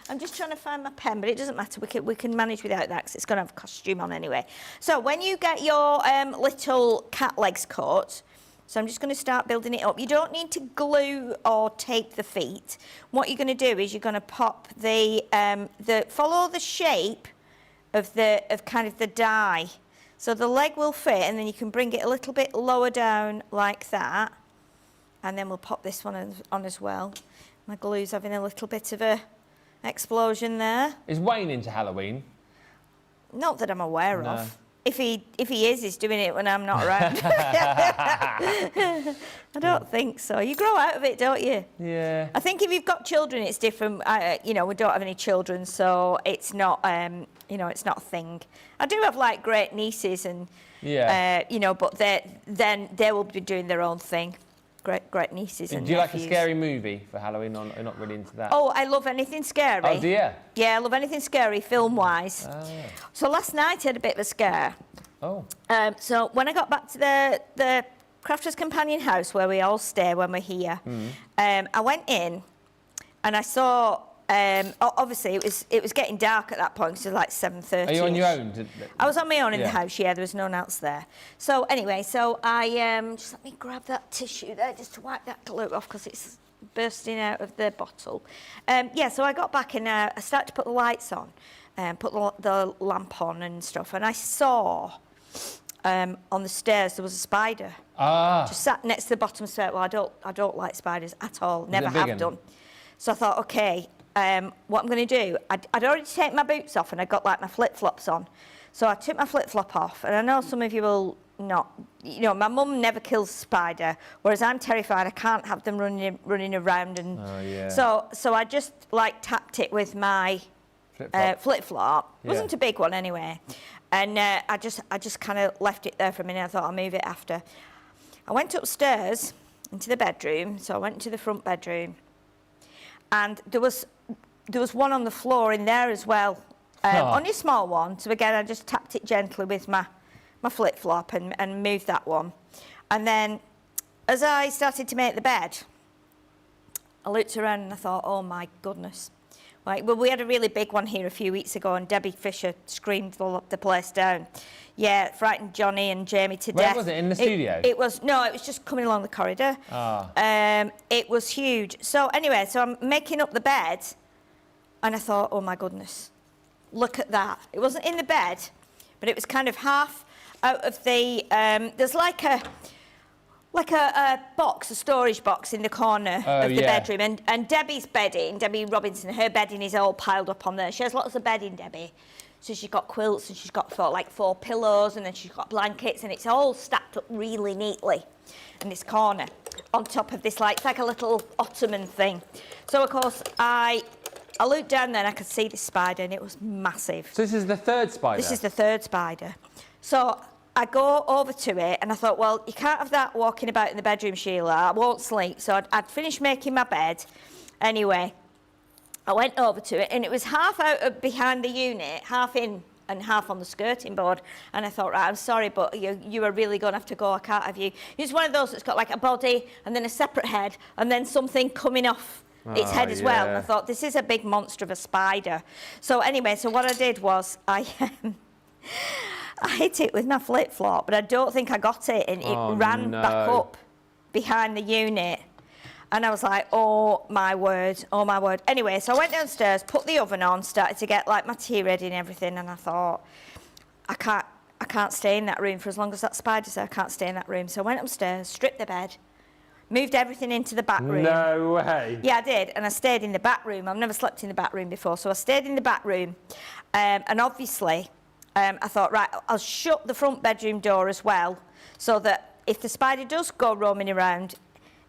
I'm just trying to find my pen, but it doesn't matter. We can manage without that because it's going to have a costume on anyway. So when you get your little cat legs cut, so I'm just going to start building it up. You don't need to glue or tape the feet. What you're going to do is you're going to pop follow the shape of kind of the die. So the leg will fit, and then you can bring it a little bit lower down like that, and then we'll pop this one on as well. My glue's having a little bit of a explosion there. Is Wayne into Halloween? Not that I'm aware of. If he is, he's doing it when I'm not around. I don't think so. You grow out of it, don't you? Yeah. I think if you've got children, it's different. You know, we don't have any children, so it's not, you know, it's not a thing. I do have like great nieces, and you know, but then they will be doing their own thing. Great nieces and Do you nephews. like a scary movie for Halloween, or not really into that? Oh, I love anything scary. Oh, do you? Yeah, I love anything scary, film-wise. Oh, yeah. So last night I had a bit of a scare. Oh. So when I got back to the Crafters Companion house where we all stay when we're here, I went in and I saw. Obviously, it was getting dark at that point, so like 7:30. Are you on your own? I was on my own in the house. Yeah, there was no one else there. So anyway, so I just let me grab that tissue there just to wipe that glue off because it's bursting out of the bottle. Yeah, so I got back and I started to put the lights on, put the lamp on and stuff, and I saw on the stairs there was a spider. Just sat next to the bottom step. Well, I don't like spiders at all. Never have done. So I thought, okay. What I'm going to do, I'd already taken my boots off and I got like my flip-flops on. So I took my flip-flop off, and I know some of you will not, you know, my mum never kills a spider, whereas I'm terrified. I can't have them running around, and so I just like tapped it with my flip-flop. It wasn't a big one anyway, and I just kind of left it there for a minute. I thought I'll move it after. I went upstairs into the bedroom, so I went into the front bedroom, and there was one on the floor in there as well, only a small one. So again, I just tapped it gently with my flip-flop and moved that one. And then as I started to make the bed, I looked around and I thought, oh my goodness. Like, well, we had a really big one here a few weeks ago, and Debbie Fisher screamed the place down. Yeah, frightened Johnny and Jamie to death. Where was it? In the studio? It was just coming along the corridor. It was huge. So anyway, so I'm making up the bed, and I thought, oh my goodness, look at that. It wasn't in the bed, but it was kind of half out of the. There's like a box, a storage box in the corner of the bedroom, and Debbie's bedding, Debbie Robinson, her bedding is all piled up on there. She has lots of bedding, Debbie. So she's got quilts, and she's got like 4 pillows, and then she's got blankets, and it's all stacked up really neatly in this corner on top of this, like, it's like a little ottoman thing. So of course I looked down there and I could see this spider, and it was massive. So this is the third spider? This is the third spider. So I go over to it, and I thought, well, you can't have that walking about in the bedroom, Sheila. I won't sleep. So I'd finished making my bed. Anyway, I went over to it, and it was half out of behind the unit, half in and half on the skirting board. And I thought, right, I'm sorry, but you are really going to have to go. I can't have you. It's one of those that's got like a body and then a separate head and then something coming off its head as well. And I thought, this is a big monster of a spider. So anyway, so what I did was I hit it with my flip-flop, but I don't think I got it, and it ran back up behind the unit. And I was like, oh my word, oh my word. Anyway, so I went downstairs, put the oven on, started to get like my tea ready and everything, and I thought, I can't stay in that room for as long as that spider's there. I can't stay in that room. So I went upstairs, stripped the bed, moved everything into the back room. No way. Yeah, I did, and I stayed in the back room. I've never slept in the back room before, so I stayed in the back room, and obviously, I thought, right, I'll shut the front bedroom door as well, so that if the spider does go roaming around,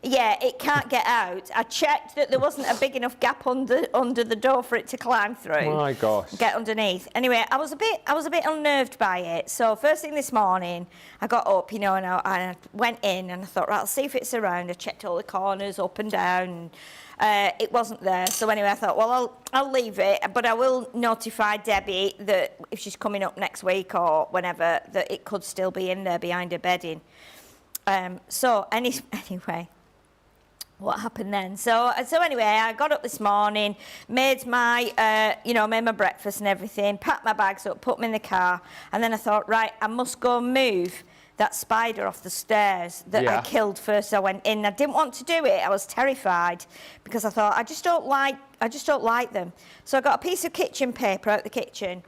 it can't get out. I checked that there wasn't a big enough gap under the door for it to climb through. Oh my gosh. Get underneath. Anyway, I was a bit unnerved by it. So first thing this morning, I got up, and I went in, and I thought, right, I'll see if it's around. I checked all the corners up and down. It wasn't there. So anyway, I thought, well, I'll leave it, but I will notify Debbie that if she's coming up next week or whenever, that it could still be in there behind her bedding. So anyway, what happened then? So anyway, I got up this morning, made my breakfast and everything, packed my bags up, put them in the car, and then I thought, right, I must go move that spider off the stairs that I killed first. I went in. I didn't want to do it. I was terrified because I thought I just don't like them. So I got a piece of kitchen paper out the kitchen,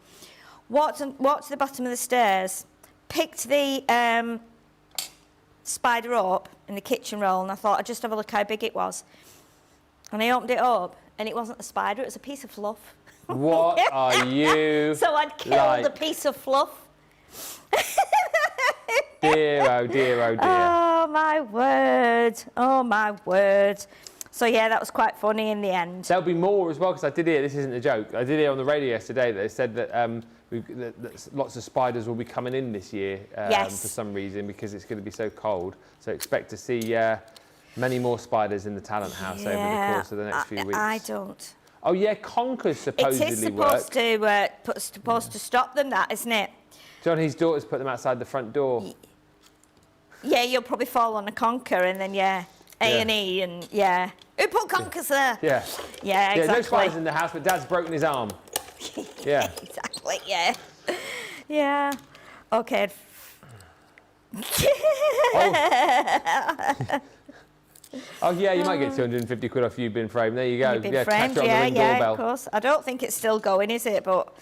walked to the bottom of the stairs, picked the spider up in the kitchen roll, and I thought I'd just have a look how big it was. And I opened it up, and it wasn't a spider, it was a piece of fluff. What are you So I'd killed a piece of fluff. Dear, oh dear, oh dear. Oh my word. Oh my word. So yeah, that was quite funny in the end. There'll be more as well, because I did hear, this isn't a joke, I did hear on the radio yesterday that they said that, that lots of spiders will be coming in this year for some reason, because it's going to be so cold. So expect to see many more spiders in the talent house over the course of the next few weeks. I don't. Oh yeah, Conkers supposedly It is supposed to stop them, that, isn't it? John, his daughter's put them outside the front door. Yeah, you'll probably fall on a conker and then, A&E and, Who put conkers there? Yeah. Yeah, exactly. Yeah, no spiders in the house, but Dad's broken his arm. Yeah. Exactly, yeah. Yeah. Okay. Oh yeah, you might get 250 quid off You've Been Framed. There you go. You've Been Framed, catch it on the Ring doorbell. of course. I don't think it's still going, is it? But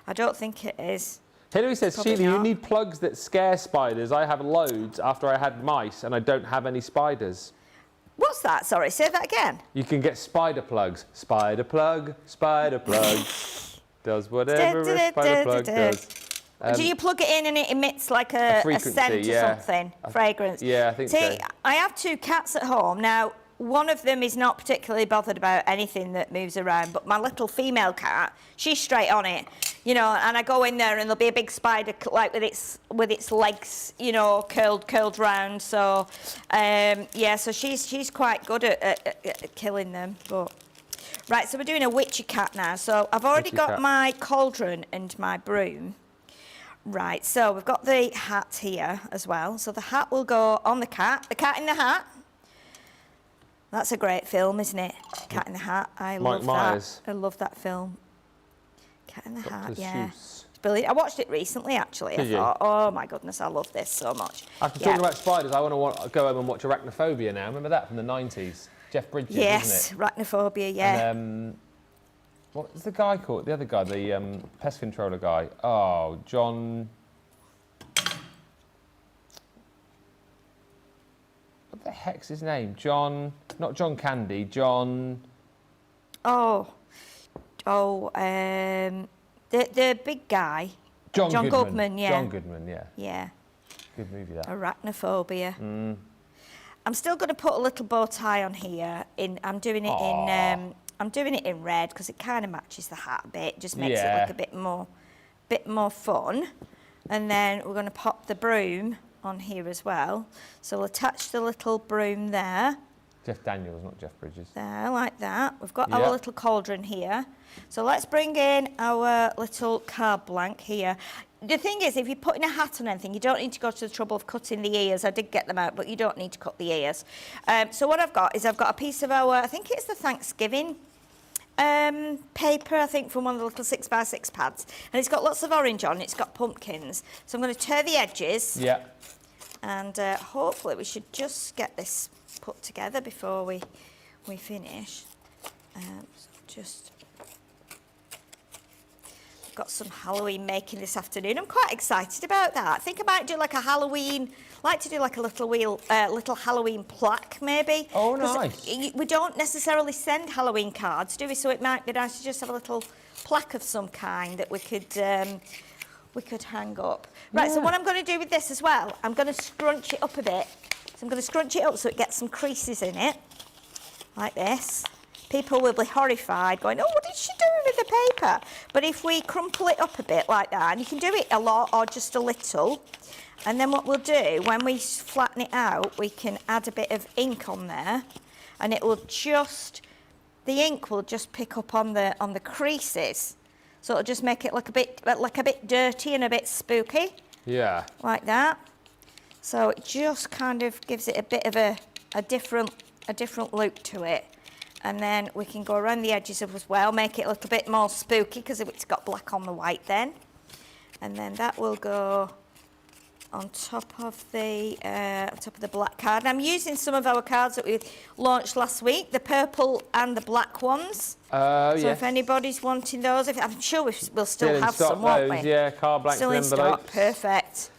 I don't think it is. Hilary says, Probably Sheila, you not. need plugs that scare spiders. I have loads after I had mice and I don't have any spiders. What's that? Sorry, say that again. You can get spider plugs. Spider plug, does whatever a spider plug does. Do you plug it in and it emits like a scent or something? Fragrance? Yeah, I think so. See, I have 2 cats at home. Now, one of them is not particularly bothered about anything that moves around, but my little female cat, she's straight on it, you know, and I go in there and there'll be a big spider, like, with its legs, you know, curled round, so, yeah, so she's quite good at killing them, but... Right, so we're doing a witchy cat now, so I've already got my cauldron and my broom. Right, so we've got the hat here as well, so the hat will go on the Cat in the Hat. That's a great film, isn't it? Cat in the Hat. I love that. I love that film. Cat in the Hat, yeah. It's brilliant. I watched it recently, actually. I thought, oh my goodness, I love this so much. After talking about spiders, I want to go home and watch Arachnophobia now. Remember that from the 90s? Jeff Bridges, yes, isn't it? Arachnophobia, yeah. And, what's the guy called? The other guy, the pest controller guy. Oh, John... What the heck's his name? John... Not John Candy, John... the big guy. John Goodman, yeah. John Goodman, yeah. Yeah. Good movie, that. Arachnophobia. I'm still going to put a little bow tie on here. I'm doing it in red because it kind of matches the hat a bit. Just makes it look a bit more fun. And then we're going to pop the broom on here as well. So we'll attach the little broom there. Jeff Daniels, not Jeff Bridges. There, like that. We've got our little cauldron here. So let's bring in our little card blank here. The thing is, if you're putting a hat on anything, you don't need to go to the trouble of cutting the ears. I did get them out, but you don't need to cut the ears. So what I've got is I've got a piece of our, I think it's the Thanksgiving paper, I think, from one of the little 6x6 pads. And it's got lots of orange on, it's got pumpkins. So I'm going to tear the edges. Yeah. And hopefully we should just get this put together before we finish. So just got some Halloween making this afternoon. I'm quite excited about that. I think I might do like a Halloween, like to do like a little Halloween plaque maybe. Oh, nice. We don't necessarily send Halloween cards, do we? So it might be nice to just have a little plaque of some kind that we could hang up. Right, so what I'm going to do with this as well, I'm going to scrunch it up a bit. So I'm going to scrunch it up so it gets some creases in it, like this. People will be horrified, going, oh, what is she doing with the paper? But if we crumple it up a bit like that, and you can do it a lot or just a little, and then what we'll do, when we flatten it out, we can add a bit of ink on there, and it will just, the ink will just pick up on the creases. So it'll just make it look a bit dirty and a bit spooky. Yeah. Like that. So it just kind of gives it a bit of a different look to it. And then we can go around the edges as well, make it a little bit more spooky because it's got black on the white then. And then that will go on top of the black card. And I'm using some of our cards that we launched last week, the purple and the black ones. So if anybody's wanting those, I'm sure we'll still have some, won't we? Yeah, card blanks still and in envelopes. stock, perfect.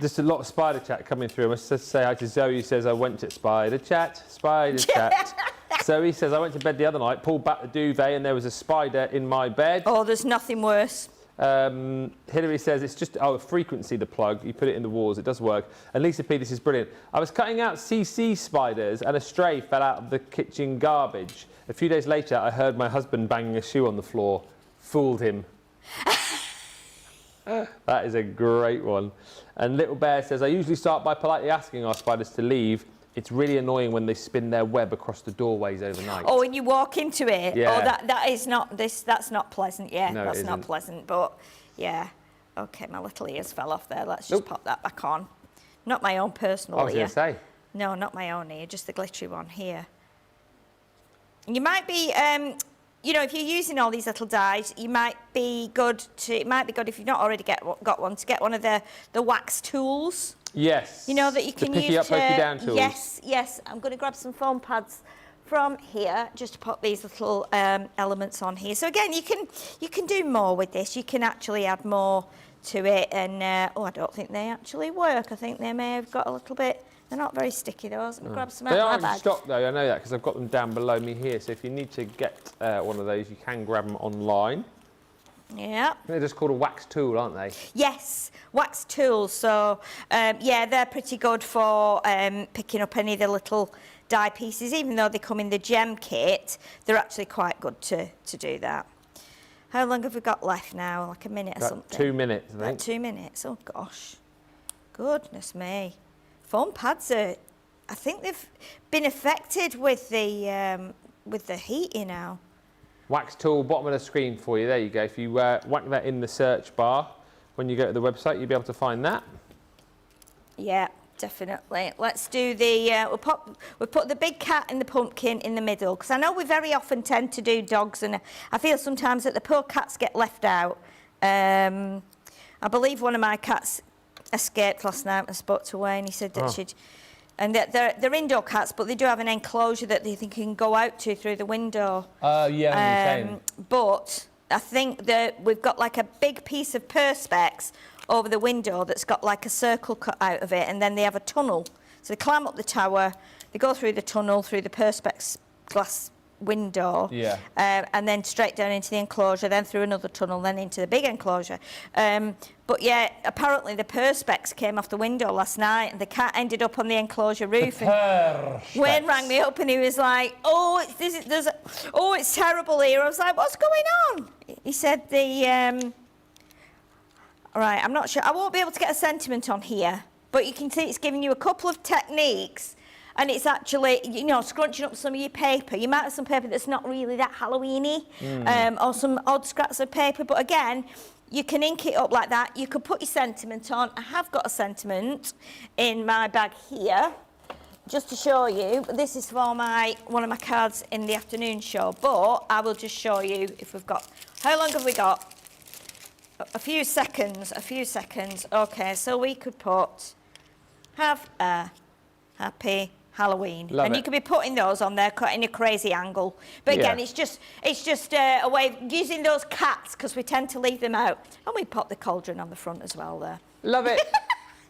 Just a lot of spider chat coming through. I must just say hi to Zoe, who says, I went to spider chat. Zoe says, I went to bed the other night, pulled back the duvet, and there was a spider in my bed. Oh, there's nothing worse. Hilary says it's just frequency, the plug. You put it in the walls, it does work. And Lisa P, this is brilliant. I was cutting out CC spiders and a stray fell out of the kitchen garbage. A few days later, I heard my husband banging a shoe on the floor. Fooled him. That is a great one. And Little Bear says, I usually start by politely asking our spiders to leave. It's really annoying when they spin their web across the doorways overnight. Oh, when you walk into it? Yeah. Oh, that is not that's not pleasant, yeah. No, that's not pleasant, but yeah. Okay, my little ears fell off there. Let's just pop that back on. Not my own personal ear. I was going to say. No, not my own ear, just the glittery one here. You might be, you know, if you're using all these little dies, it might be good if you've not already got one, to get one of the wax tools. Yes. You know, that you can the picky use up, pokey down tools. Yes. I'm going to grab some foam pads from here just to put these little elements on here. So again, you can do more with this. You can actually add more to it. And I don't think they actually work. I think they may have got a little bit. They're not very sticky though. So I'm going to grab some out of my bag. They are in stock though. I know that because I've got them down below me here. So if you need to get one of those, you can grab them online. Yeah. They're just called a wax tool, aren't they? Yes, wax tools. So, yeah, they're pretty good for picking up any of the little die pieces. Even though they come in the gem kit, they're actually quite good to do that. How long have we got left now? Like a minute or something? 2 minutes, I think. About 2 minutes. Oh, gosh. Goodness me. Foam pads are... I think they've been affected with the heating now. Wax tool, bottom of the screen for you. There you go. If you whack that in the search bar, when you go to the website, you'll be able to find that. Yeah, definitely. Let's do the... we'll put the big cat and the pumpkin in the middle, because I know we very often tend to do dogs, and I feel sometimes that the poor cats get left out. I believe one of my cats escaped last night and spoke to Wayne. He said that she'd... And they're indoor cats, but they do have an enclosure that they can go out to through the window. Yeah, but I think that we've got like a big piece of perspex over the window that's got like a circle cut out of it, and then they have a tunnel. So they climb up the tower, they go through the tunnel, through the perspex glass window, and then straight down into the enclosure, then through another tunnel, then into the big enclosure. But yeah, apparently the perspex came off the window last night, and the cat ended up on the enclosure roof. And Wayne rang me up, and he was like, "Oh, it's terrible here." I was like, "What's going on?" He said all right, I'm not sure. I won't be able to get a sentiment on here, but you can see it's giving you a couple of techniques. And it's actually, you know, scrunching up some of your paper. You might have some paper that's not really that Halloween-y, or some odd scraps of paper. But again, you can ink it up like that. You could put your sentiment on. I have got a sentiment in my bag here, just to show you. This is for one of my cards in the afternoon show. But I will just show you if we've got... How long have we got? A few seconds. Okay, so we could put... Have a happy... Halloween. Love it. You could be putting those on there, cutting a crazy angle. But again, it's just a way of using those cats, because we tend to leave them out. And we pop the cauldron on the front as well there. Love it.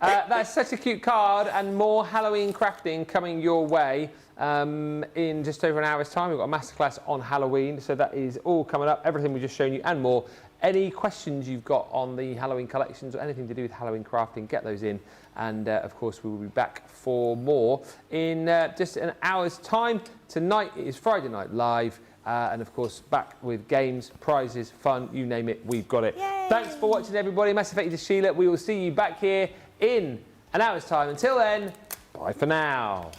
That's such a cute card, and more Halloween crafting coming your way in just over an hour's time. We've got a masterclass on Halloween, so that is all coming up. Everything we've just shown you and more. Any questions you've got on the Halloween collections or anything to do with Halloween crafting, get those in. And of course, we will be back for more in just an hour's time. Tonight it is Friday Night Live. And of course, back with games, prizes, fun, you name it, we've got it. Yay. Thanks for watching, everybody. Massive thank you to Sheila. We will see you back here in an hour's time. Until then, bye for now.